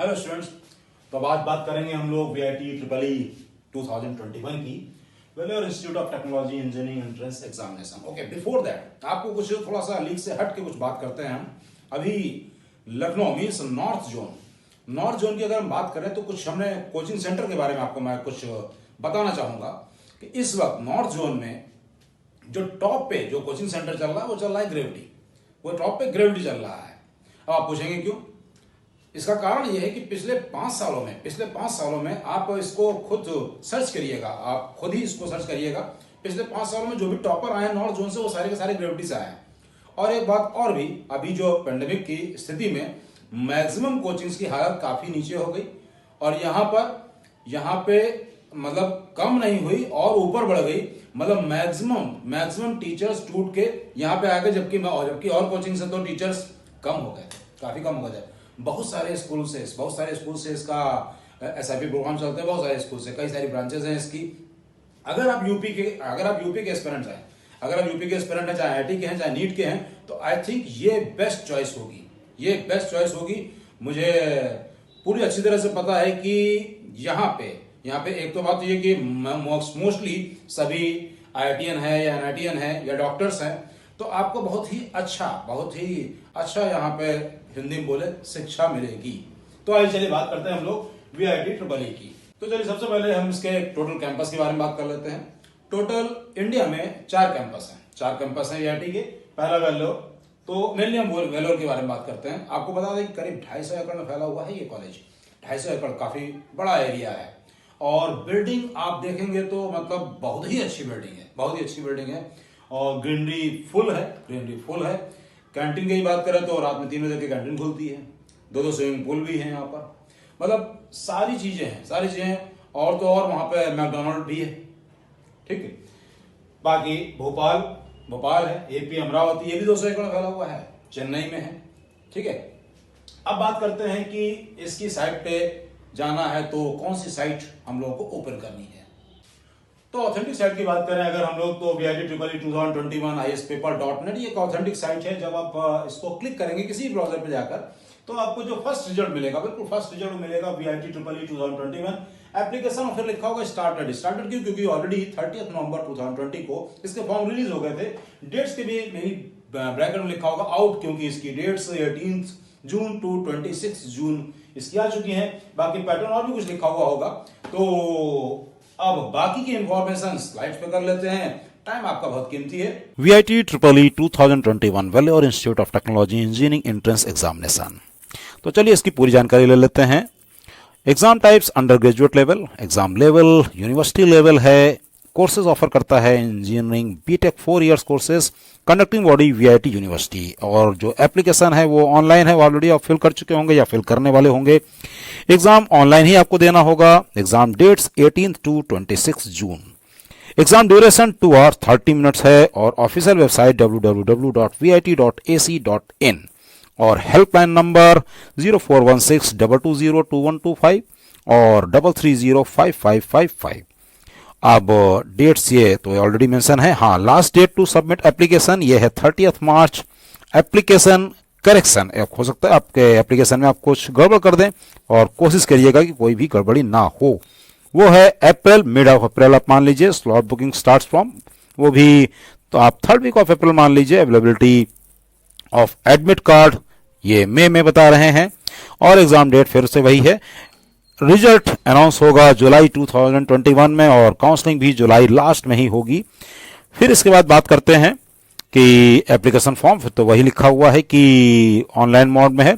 Hello students. तो अब आज बात करेंगे हम लोग वीआईटी ट्रिपल ई 2021 की Vellore Institute of Technology engineering entrance examination. Okay, before that आपको कुछ थोड़ा सा लीग से हट के कुछ बात करते हैं हम। अभी लखनऊ मीन्स नॉर्थ जोन की अगर हम बात करें तो कुछ हमने कोचिंग सेंटर के बारे में आपको मैं कुछ बताना चाहूंगा कि इस वक्त नॉर्थ जोन में जो टॉप पे जो कोचिंग सेंटर चल रहा है वो चल रहा है ग्रेविटी। वो टॉप पे ग्रेविटी चल रहा है। अब आप पूछेंगे क्यों? इसका कारण यह है कि पिछले 5 सालों में आप इसको खुद सर्च करिएगा, आप खुद ही इसको सर्च करिएगा। पिछले 5 सालों में जो भी टॉपर आए हैं नॉर्थ जोन से वो सारे के सारे ग्रेविटी से आए हैं। और एक बात और भी, अभी जो पेंडेमिक की स्थिति में मैक्सिमम कोचिंग्स की हालत काफी नीचे हो गई और यहाँ पे मतलब कम नहीं हुई और ऊपर बढ़ गई। मतलब मैक्सिमम टीचर्स टूट के यहाँ पे आ गए, जबकि और कोचिंग से तो टीचर्स कम हो गए, काफी कम हो गए। बहुत सारे स्कूल से इसका एसआईपी प्रोग्राम चलते हैं, बहुत सारे स्कूल से, कई सारी ब्रांचेस हैं इसकी। अगर आप यूपी के एस्पिरेंट्स हैं, चाहे आईआईटी के हैं, चाहे नीट के हैं, तो आई थिंक ये बेस्ट चॉइस होगी। मुझे पूरी अच्छी तरह से पता है कि यहाँ पे एक तो बात ये कि मोस्टली सभी आईआईटीएन है या एनआईटीएन है या डॉक्टर्स हैं, तो आपको बहुत ही अच्छा यहाँ पे हिंदी में बोले शिक्षा मिलेगी। तो आइए चलिए बात करते हैं हम लोग वीआईटी ट्रिपल ई की। तो चलिए सबसे पहले हम इसके टोटल कैंपस के बारे में बात कर लेते हैं। टोटल इंडिया में 4 कैंपस हैं वीआईटी के। पहला वेल्लोर, तो मेनली हम वेल्लोर के बारे में बात करते हैं। आपको बता दें कि करीब 250 एकड़ में फैला हुआ है ये कॉलेज। 250 एकड़ काफी बड़ा एरिया है और बिल्डिंग आप देखेंगे तो मतलब बहुत ही अच्छी बिल्डिंग है और ग्रीनरी फुल है। कैंटीन की बात करें तो रात में 3 बजे की कैंटीन खुलती है, 2 स्विमिंग पूल भी हैं यहाँ पर। मतलब सारी चीजें हैं और तो और वहां पे मैकडोनल्ड भी है। ठीक है, बाकी भोपाल है, एपी अमरावती, ये भी 200 एकड़ फैला हुआ है, चेन्नई में है। ठीक है, अब बात करते हैं कि इसकी साइट पे जाना है तो कौन सी साइट हम लोगों को ओपन करनी है। तो ऑथेंटिक साइट की बात करें अगर हम लोग तो वीआईटी ट्रिपल ई 2021 ispaper.net ये एक ऑथेंटिक साइट है। जब आप इसको क्लिक करेंगे किसी ब्राउजर पे जाकर तो आपको जो फर्स्ट रिजल्ट मिलेगा, बिल्कुल फर्स्ट रिजल्ट मिलेगा वीआईटी ट्रिपल ई 2021 एप्लीकेशन और फिर लिखा होगा स्टार्टेड क्यों? क्योंकि ऑलरेडी 30 नवंबर 2020 को इसके फॉर्म रिलीज हो गए थे। डेट्स के भी मेरी ब्रैकेट में लिखा होगा आउट, क्योंकि इसकी डेट्स 18 जून टू 26 जून इसकी आ चुकी हैं। बाकी पैटर्न और भी कुछ लिखा हुआ होगा। तो अब बाकी की इंफॉर्मेशन स्लाइड्स पे कर लेते हैं, टाइम आपका बहुत कीमती है। VIT triple E 2021 Vellore Institute of Technology engineering entrance examination. तो चलिए इसकी पूरी जानकारी ले लेते हैं। Exam types undergraduate level, exam level university level है। कोर्सेज ऑफर करता है engineering BTech 4 years courses, conducting body VIT university. और जो एप्लीकेशन है वो ऑनलाइन है, ऑलरेडी आप फिल कर चुके होंगे या फिल करने वाले होंगे। एग्जाम ऑनलाइन ही आपको देना होगा। Exam dates 18 to 26 June. Exam duration 2 hours 30 minutes है और ऑफिशियल वेबसाइट www.vit.ac.in और हेल्पलाइन नंबर 0416-220-2125 और 330-5555। अब डेट्स ये तो ऑलरेडी मेंशन है। हाँ, last date to submit application ये है 30 मार्च। एप्लीकेशन करेक्शन हो सकता है आपके एप्लीकेशन में आप कुछ गड़बड़ कर दें और कोशिश करिएगा कि कोई भी गड़बड़ी ना हो। वो है अप्रैल, मिड ऑफ अप्रैल आप मान लीजिए। स्लॉट बुकिंग स्टार्ट फ्रॉम, वो भी तो आप 3rd वीक ऑफ अप्रैल मान लीजिए। अवेलेबिलिटी ऑफ एडमिट कार्ड ये मई में बता रहे हैं और एग्जाम डेट फिर से वही है। रिजल्ट अनाउंस होगा जुलाई 2021 में और काउंसलिंग भी जुलाई लास्ट में ही होगी। फिर इसके बाद बात करते हैं कि एप्लीकेशन फॉर्म, फिर तो वही लिखा हुआ है कि ऑनलाइन मोड में है।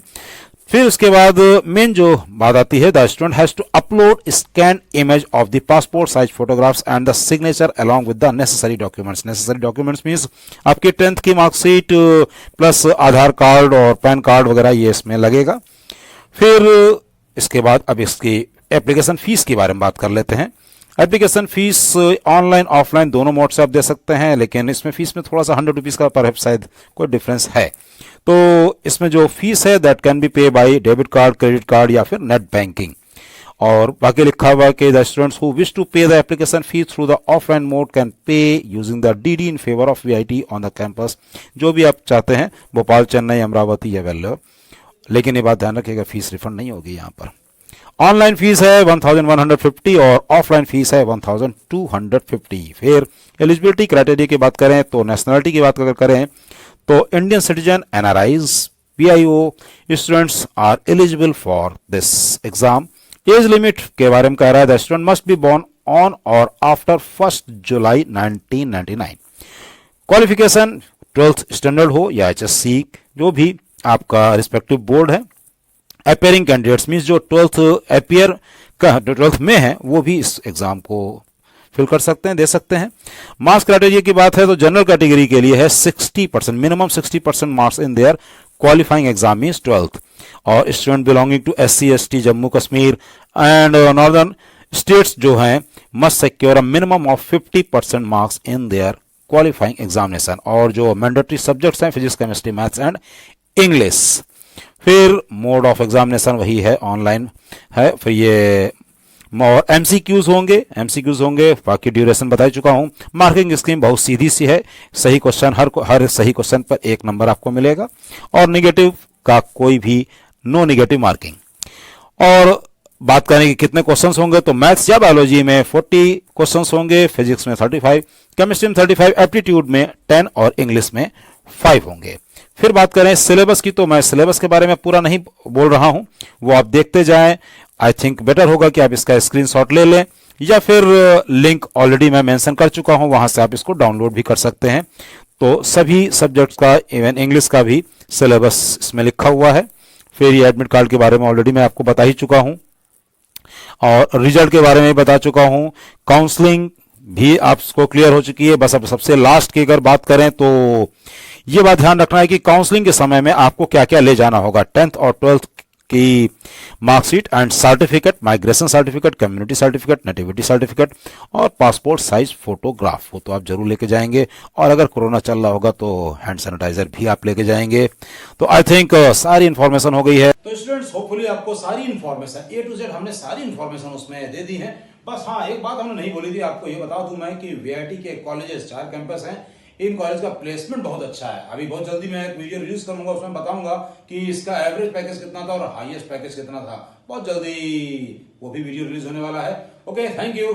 फिर उसके बाद मेन जो बात आती है, the student has to upload scan image of the passport size photographs and the signature along with the necessary documents means आपकी 10th की मार्कशीट प्लस आधार कार्ड और पैन कार्ड वगैरह ये इसमें लगेगा। फिर इसके बाद अब इसकी एप्लीकेशन फीस के बारे में बात कर लेते हैं। एप्लीकेशन फीस ऑनलाइन ऑफलाइन दोनों मोड से आप दे सकते हैं, लेकिन इसमें फीस में थोड़ा सा 100 रुपीज का पर शायद कोई डिफरेंस है। तो इसमें जो फीस है that can be pay by debit card, credit card या फिर नेट बैंकिंग। और बाकी लिखा हुआ है कि the students who wish to pay the application fees through the offline mode can pay using the DD in favour of VIT on the campus. जो भी आप चाहते हैं, भोपाल, चेन्नई, अमरावती या वेल्लोर। लेकिन ये बात ध्यान रखिएगा फीस रिफंड नहीं होगी यहाँ पर। ऑनलाइन फीस है 1150 और ऑफलाइन फीस है 1250। फिर एलिजिबिलिटी क्राइटेरिया की बात करें तो नेशनलिटी की बात अगर करें तो Indian citizen, NRIs, PIO students are eligible for this exam. Age limit के बारे में कह रहा है the student must be born on or after 1 July 1999। Qualification 12th standard हो या एचएससी, जो भी आपका रिस्पेक्टिव बोर्ड है। अपेयरिंग कैंडिडेट्स मीन्स जो 12th में है वो भी इस एग्जाम को फिल कर सकते हैं, दे सकते हैं। मार्क्स क्राइटेरिया की बात है तो जनरल कैटेगरी के लिए है 60%, minimum 60% marks in their qualifying exam means 12th। और student belonging to SC ST Jammu Kashmir and northern states जो हैं must secure a minimum of 50% marks in their qualifying examination. और जो मैंडेटरी सब्जेक्ट्स हैं physics, chemistry, maths and English. फिर mode of examination वही है, online है। फिर ये और एमसीक्यूज होंगे, बाकी ड्यूरेशन बता चुका हूं। मार्किंग स्कीम बहुत सीधी सी है, सही क्वेश्चन हर सही क्वेश्चन पर 1 नंबर आपको मिलेगा और निगेटिव का कोई भी नो निगेटिव मार्किंग। और बात करें कि कितने क्वेश्चंस होंगे तो मैथ्स या बायोलॉजी में 40 क्वेश्चंस होंगे, फिजिक्स में 35, केमिस्ट्री में 35, एप्टीट्यूड में 10 और इंग्लिश में 5 होंगे। फिर बात करें सिलेबस की तो मैं सिलेबस के बारे में पूरा नहीं बोल रहा हूं, वो आप देखते जाएं। आई थिंक बेटर होगा कि आप इसका स्क्रीनशॉट ले लें या फिर लिंक ऑलरेडी मैं मेंशन कर चुका हूं, वहां से आप इसको डाउनलोड भी कर सकते हैं। तो सभी सब्जेक्ट्स का, इवन इंग्लिश का भी सिलेबस इसमें लिखा हुआ है। फिर ये एडमिट कार्ड के बारे में ऑलरेडी मैं आपको बता ही चुका हूं और रिजल्ट के बारे में बता चुका हूं। काउंसलिंग भी आपको क्लियर हो चुकी है। बस अब सबसे लास्ट की अगर बात करें तो ये बात ध्यान रखना है कि काउंसलिंग के समय में आपको क्या क्या ले जाना होगा। 10th और 12th की marksheet and certificate, migration certificate, community certificate, nativity certificate और पासपोर्ट साइज फोटोग्राफ, वो तो आप जरूर लेके जाएंगे। और अगर कोरोना चल रहा होगा तो हैंड सैनिटाइजर भी आप लेके जाएंगे। तो आई थिंक सारी इंफॉर्मेशन हो गई है। तो स्टूडेंट्स होपफुली आपको सारी इंफॉर्मेशन A to Z हमने सारी इंफॉर्मेशन उसमें दे दी है। बस हाँ, एक बात हमने नहीं बोली थी, आपको ये बता दूं मैं कि वीआईटी के कॉलेजेस 4 कैंपस हैं। इन कॉलेज का प्लेसमेंट बहुत अच्छा है। अभी बहुत जल्दी मैं एक वीडियो रिलीज करूंगा, उसमें बताऊंगा कि इसका एवरेज पैकेज कितना था और हाईएस्ट पैकेज कितना था। बहुत जल्दी वो भी वीडियो रिलीज होने वाला है। Okay, thank you.